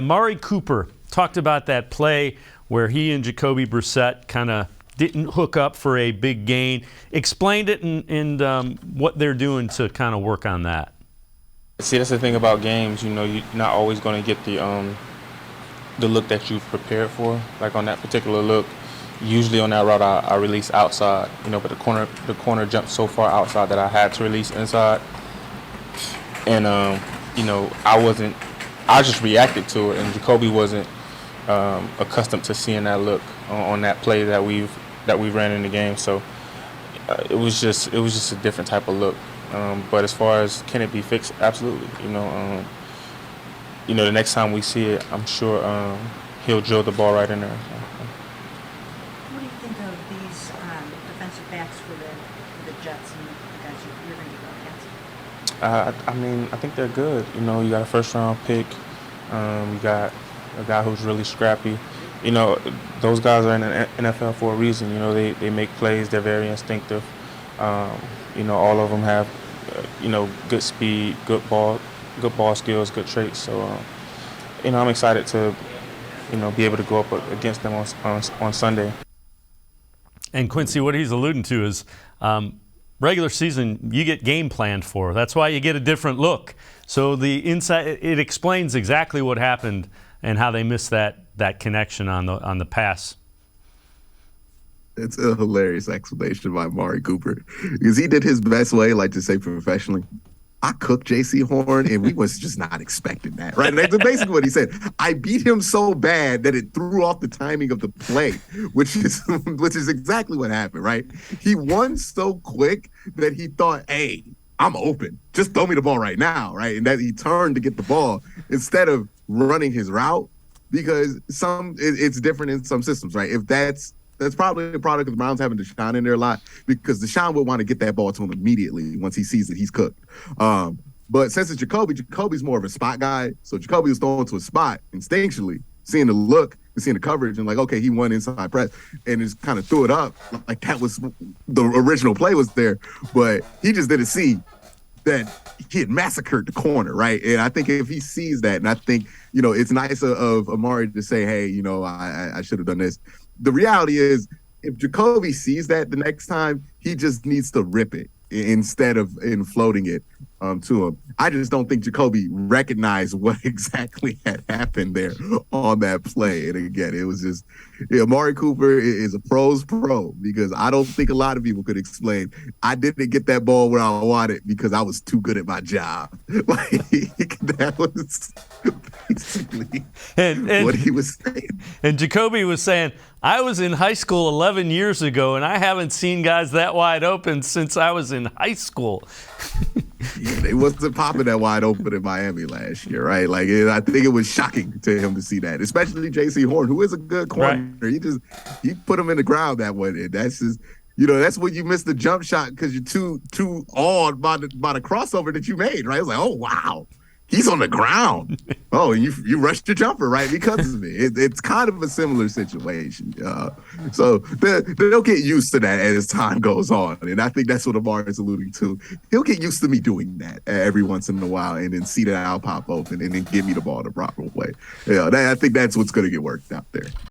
Amari Cooper talked about that play where he and Jacoby Brissett kind of didn't hook up for a big gain. Explained it and what they're doing to kind of work on that. See, that's the thing about games. You know, you're not always going to get the look that you've prepared for. Like on that particular look, usually on that route I release outside. You know, but the corner jumped so far outside that I had to release inside. And you know, I just reacted to it, and Jacoby wasn't accustomed to seeing that look on that play that we ran in the game. So it was just a different type of look. But as far as can it be fixed, absolutely. You know, the next time we see it, I'm sure he'll drill the ball right in there. What do you think of these defensive backs for the Jets and the guys you're going to go against? I mean, I think they're good. You know, you got a first-round pick. You got a guy who's really scrappy. You know, those guys are in the NFL for a reason. You know, they make plays. They're very instinctive. You know, all of them have, you know, good speed, good ball skills, good traits. So, you know, I'm excited to, you know, be able to go up against them on Sunday. And Quincy, what he's alluding to is regular season, you get game planned for. That's why you get a different look. So the inside, it explains exactly what happened and how they missed that connection on the pass. It's a hilarious explanation by Amari Cooper because he did his best way, like to say professionally, I cooked J.C. Horn, and we was just not expecting that, right? And that's basically what he said. I beat him so bad that it threw off the timing of the play, which is exactly what happened, right? He won so quick that he thought, hey, I'm open. Just throw me the ball right now, right? And that he turned to get the ball instead of running his route because it's different in some systems, right? If that's probably a product of the Browns having Deshaun in there a lot because Deshaun would want to get that ball to him immediately once he sees that he's cooked. But since it's Jacoby's more of a spot guy. So Jacoby was throwing to a spot instinctually, seeing the look and seeing the coverage and like, okay, he won inside press and just kind of threw it up. Like that was the original play was there, but he just didn't see that he had massacred the corner, right? And I think if he sees that, and I think, you know, it's nice of Amari to say, hey, you know, I should have done this. The reality is, if Jacoby sees that the next time, he just needs to rip it instead of floating it to him. I just don't think Jacoby recognized what exactly had happened there on that play. And again, it was just, Amari Cooper is a pro's pro because I don't think a lot of people could explain. I didn't get that ball where I wanted because I was too good at my job. Like, that was basically what he was saying. And Jacoby was saying, I was in high school 11 years ago, and I haven't seen guys that wide open since I was in high school. Yeah, they wasn't popping that wide open in Miami last year, right? Like, I think it was shocking to him to see that, especially J.C. Horn, who is a good corner. Right. He put him in the ground that way. And that's just, you know, that's when you miss the jump shot because you're too awed by the crossover that you made, right? It's like, oh wow, he's on the ground. Oh, you rushed your jumper, right? Because of it. It's kind of a similar situation. So they'll get used to that as time goes on. And I think that's what Amari is alluding to. He'll get used to me doing that every once in a while and then see that I'll pop open and then give me the ball the proper way. Yeah, I think that's what's going to get worked out there.